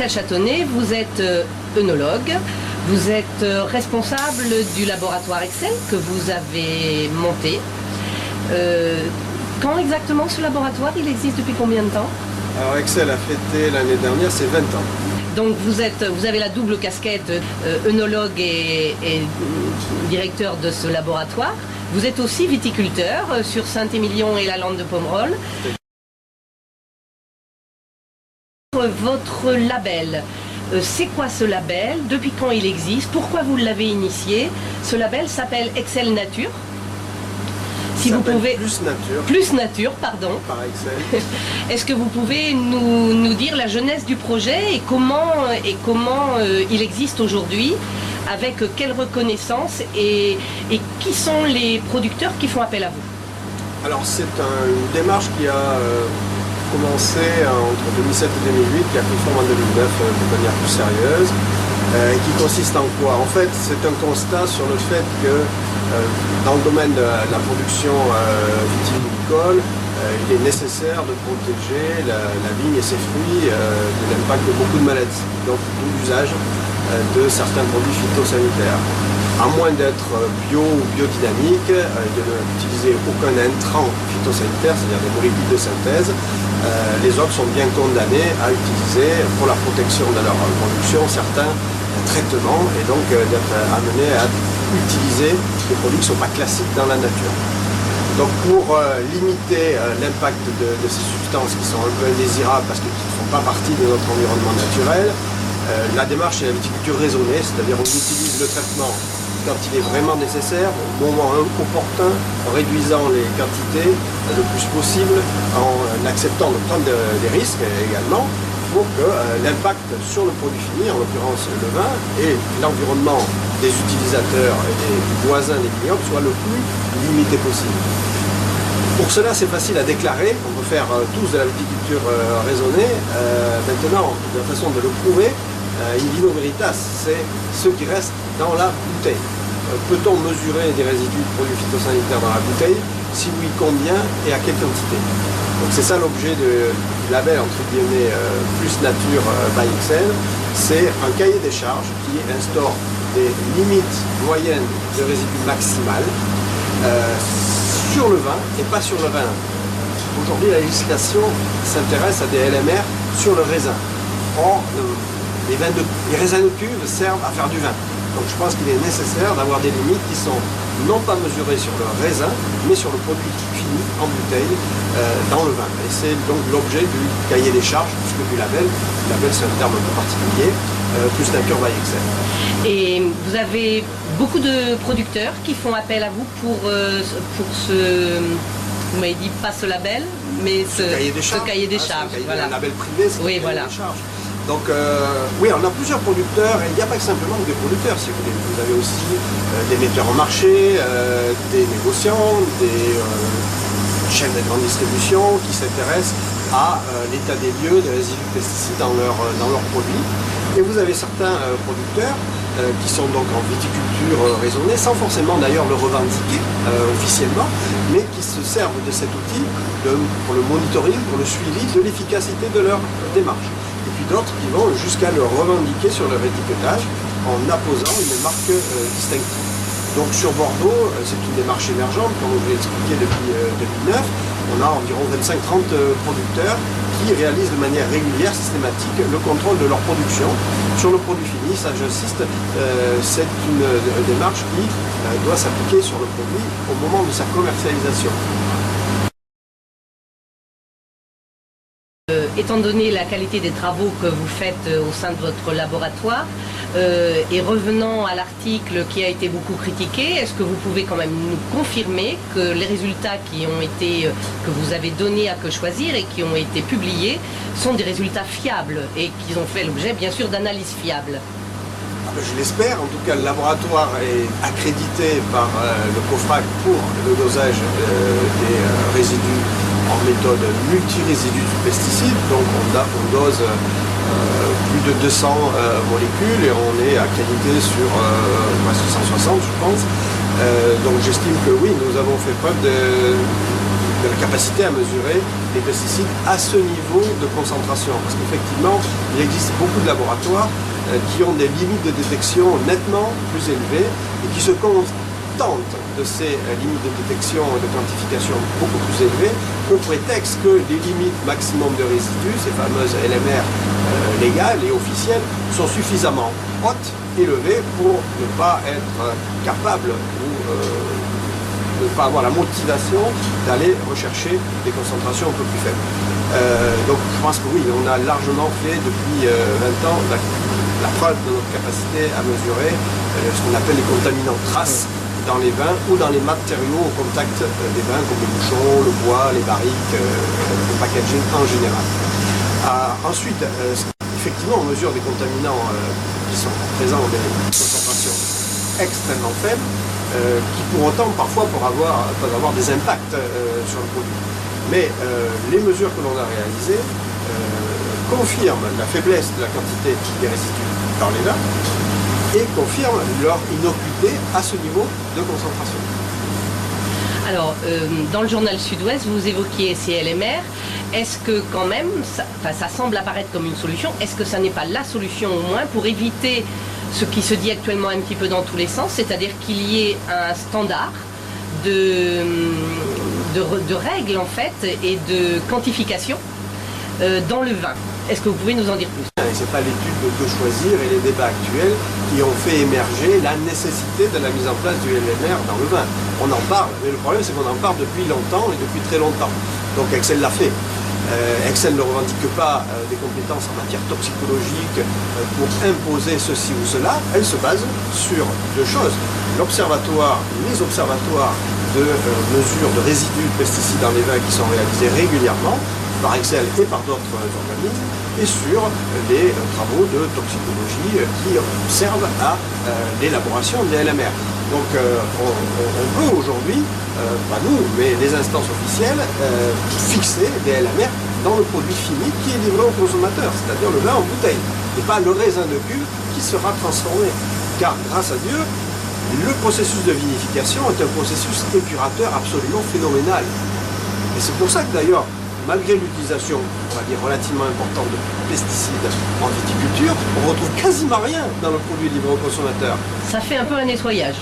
Michel Châtonnet, vous êtes œnologue, vous êtes responsable du laboratoire Excel que vous avez monté. Quand exactement ce laboratoire, il existe depuis combien de temps? Alors Excel a fêté l'année dernière ses 20 ans. Donc vous avez la double casquette œnologue et directeur de ce laboratoire. Vous êtes aussi viticulteur sur Saint-Émilion et la Lande de Pomerol. Votre label, c'est quoi ce label? Depuis quand il existe? Pourquoi vous l'avez initié? Ce label s'appelle Excel Nature. Si vous pouvez... Plus Nature, pardon. Par Excel. Est-ce que vous pouvez nous dire la jeunesse du projet et comment il existe aujourd'hui? Avec quelle reconnaissance et qui sont les producteurs qui font appel à vous? Alors c'est une démarche qui a commencé entre 2007 et 2008, qui a pris forme en 2009 de manière plus sérieuse, qui consiste en quoi? En fait, c'est un constat sur le fait que dans le domaine de la production vitivinicole, il est nécessaire de protéger la vigne et ses fruits de l'impact de beaucoup de maladies, donc l'usage de certains produits phytosanitaires. À moins d'être bio ou biodynamique, de n'utiliser aucun intrant phytosanitaire, c'est-à-dire des molécules de synthèse, les autres sont bien condamnés à utiliser pour la protection de leur production certains traitements et donc d'être amenés à utiliser des produits qui ne sont pas classiques dans la nature. Donc pour limiter l'impact de ces substances qui sont un peu indésirables parce qu'elles ne font pas partie de notre environnement naturel, la démarche est la viticulture raisonnée, c'est-à-dire on utilise le traitement quand il est vraiment nécessaire, au moment opportun, en réduisant les quantités le plus possible, en acceptant de prendre des risques également, pour que l'impact sur le produit fini, en l'occurrence le vin, et l'environnement des utilisateurs et des voisins des vignobles soit le plus limité possible. Pour cela, c'est facile à déclarer, on peut faire tous de la viticulture raisonnée. Maintenant, la façon de le prouver, in vino veritas, c'est ce qui reste dans la bouteille. Peut-on mesurer des résidus de produits phytosanitaires dans la bouteille? Si oui, combien et à quelle quantité? Donc c'est ça l'objet du label entre guillemets Plus Nature by Excel. C'est un cahier des charges qui instaure des limites moyennes de résidus maximales sur le vin et pas sur le vin. Aujourd'hui, la législation s'intéresse à des LMR sur le raisin. Or, les raisins de cuve servent à faire du vin. Donc je pense qu'il est nécessaire d'avoir des limites qui sont non pas mesurées sur le raisin, mais sur le produit fini en bouteille dans le vin. Et c'est donc l'objet du cahier des charges, puisque du label. Le label, c'est un terme un peu particulier, Plus Nature by Excel. Et vous avez beaucoup de producteurs qui font appel à vous pour ce... Vous m'avez dit pas ce label, mais ce cahier des charges. Voilà. Un label privé, c'est oui, un voilà. cahier des charges. Donc oui, on a plusieurs producteurs, et il n'y a pas simplement que des producteurs, si vous voulez. Vous avez aussi des metteurs en marché, des négociants, des chaînes de grande distribution qui s'intéressent à l'état des lieux des résidus de pesticides dans leurs produits. Et vous avez certains producteurs qui sont donc en viticulture raisonnée, sans forcément d'ailleurs le revendiquer officiellement, mais qui se servent de cet outil pour le monitoring, pour le suivi de l'efficacité de leur démarche. Et puis d'autres qui vont jusqu'à le revendiquer sur leur étiquetage en apposant une marque distinctive. Donc sur Bordeaux, c'est une démarche émergente, comme je l'ai expliqué depuis 2009. On a environ 25-30 producteurs qui réalisent de manière régulière, systématique, le contrôle de leur production sur le produit fini. Ça, j'insiste, c'est une démarche qui doit s'appliquer sur le produit au moment de sa commercialisation. Étant donné la qualité des travaux que vous faites au sein de votre laboratoire, et revenant à l'article qui a été beaucoup critiqué, est-ce que vous pouvez quand même nous confirmer que les résultats que vous avez donnés à Que Choisir et qui ont été publiés sont des résultats fiables et qu'ils ont fait l'objet bien sûr d'analyses fiables? Je l'espère, en tout cas le laboratoire est accrédité par le COFRAC pour le dosage des résidus en méthode multirésidus de pesticides, donc on dose plus de 200 molécules et on est accrédité sur presque 160 je pense. Donc j'estime que oui, nous avons fait preuve de la capacité à mesurer les pesticides à ce niveau de concentration. Parce qu'effectivement, il existe beaucoup de laboratoires qui ont des limites de détection nettement plus élevées et qui se contentent de ces limites de détection et de quantification beaucoup plus élevées au prétexte que les limites maximum de résidus, ces fameuses LMR légales et officielles, sont suffisamment hautes, élevées pour ne pas être capable ou de ne pas avoir la motivation d'aller rechercher des concentrations un peu plus faibles. Donc je pense que oui, on a largement fait depuis 20 ans la preuve de notre capacité à mesurer ce qu'on appelle les contaminants traces dans les vins ou dans les matériaux au contact des vins comme les bouchons, le bois, les barriques, le packaging en général. Ensuite, effectivement, on mesure des contaminants qui sont présents dans des concentrations extrêmement faibles, qui pour autant parfois peuvent avoir des impacts sur le produit. Mais les mesures que l'on a réalisées confirment la faiblesse de la quantité des résidus dans les vins et confirment leur innocuité à ce niveau de concentration. Alors, dans le journal Sud-Ouest, vous évoquiez ces LMR. Est-ce que quand même, ça semble apparaître comme une solution, est-ce que ça n'est pas la solution au moins pour éviter ce qui se dit actuellement un petit peu dans tous les sens, c'est-à-dire qu'il y ait un standard de règles en fait et de quantification dans le vin? Est-ce que vous pouvez nous en dire plus? Ce n'est pas l'étude de choisir et les débats actuels qui ont fait émerger la nécessité de la mise en place du LMR dans le vin. On en parle, mais le problème c'est qu'on en parle depuis longtemps et depuis très longtemps. Donc Excel l'a fait. Excel ne revendique pas des compétences en matière toxicologique pour imposer ceci ou cela. Elle se base sur deux choses. Les observatoires de mesure de résidus de pesticides dans les vins qui sont réalisés régulièrement par Excel et par d'autres organismes, et sur les travaux de toxicologie qui servent à l'élaboration des LMR. Donc on peut aujourd'hui, pas nous, mais les instances officielles, fixer des LMR dans le produit fini qui est livré au consommateur, c'est-à-dire le vin en bouteille, et pas le raisin de cuve qui sera transformé. Car grâce à Dieu, le processus de vinification est un processus épurateur absolument phénoménal. Et c'est pour ça que d'ailleurs, malgré l'utilisation, on va dire, relativement importante de pesticides en viticulture, on retrouve quasiment rien dans le produit livré au consommateur. Ça fait un peu un nettoyage.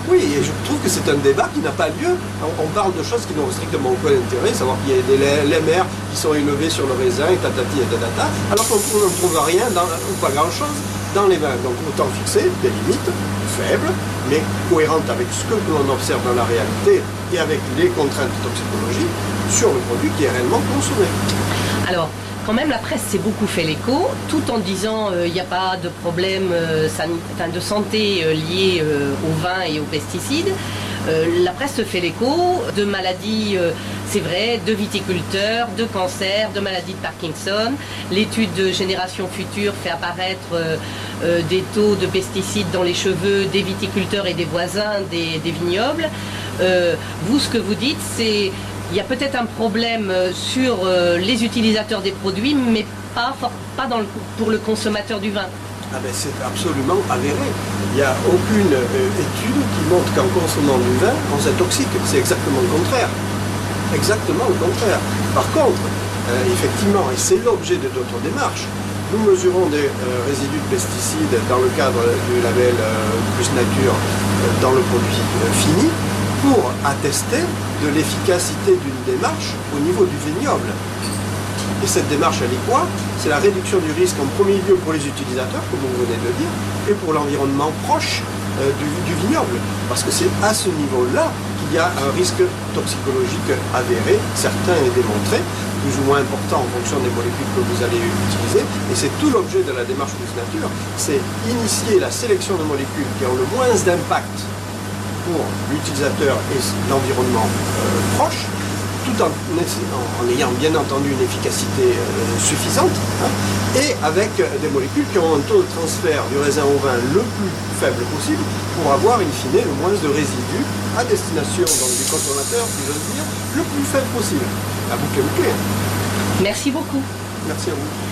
Oui, et je trouve que c'est un débat qui n'a pas lieu. On parle de choses qui n'ont strictement aucun intérêt, savoir qu'il y a des LMR qui sont élevés sur le raisin, et tatati et tatata, alors qu'on ne trouve rien, ou pas grand-chose, dans les vins. Donc autant fixer des limites faibles, mais cohérentes avec ce que l'on observe dans la réalité et avec les contraintes toxicologiques sur le produit qui est réellement consommé. Alors, quand même, la presse s'est beaucoup fait l'écho, tout en disant il n'y a pas de problème de santé lié au vin et aux pesticides. La presse se fait l'écho de maladies, c'est vrai, de viticulteurs, de cancers, de maladies de Parkinson. L'étude de Génération Future fait apparaître des taux de pesticides dans les cheveux des viticulteurs et des voisins des vignobles. Vous, ce que vous dites, c'est il y a peut-être un problème sur les utilisateurs des produits, mais pas pour le consommateur du vin. Ah ben c'est absolument avéré. Il n'y a aucune étude qui montre qu'en consommant du vin, on s'intoxique. C'est exactement le contraire. Exactement le contraire. Par contre, effectivement, et c'est l'objet de notre démarche, nous mesurons des résidus de pesticides dans le cadre du label Plus Nature dans le produit fini, pour attester de l'efficacité d'une démarche au niveau du vignoble. Et cette démarche, elle est quoi? C'est la réduction du risque en premier lieu pour les utilisateurs, comme vous venez de le dire, et pour l'environnement proche du vignoble. Parce que c'est à ce niveau-là qu'il y a un risque toxicologique avéré, certains est démontré, plus ou moins important en fonction des molécules que vous allez utiliser. Et c'est tout l'objet de la démarche Plus Nature, c'est initier la sélection de molécules qui ont le moins d'impact pour l'utilisateur et l'environnement proche, tout en ayant bien entendu une efficacité suffisante, et avec des molécules qui ont un taux de transfert du raisin au vin le plus faible possible pour avoir in fine le moins de résidus à destination donc, du consommateur, si j'ose dire, le plus faible possible. La boucle est bouclée. Merci beaucoup. Merci à vous.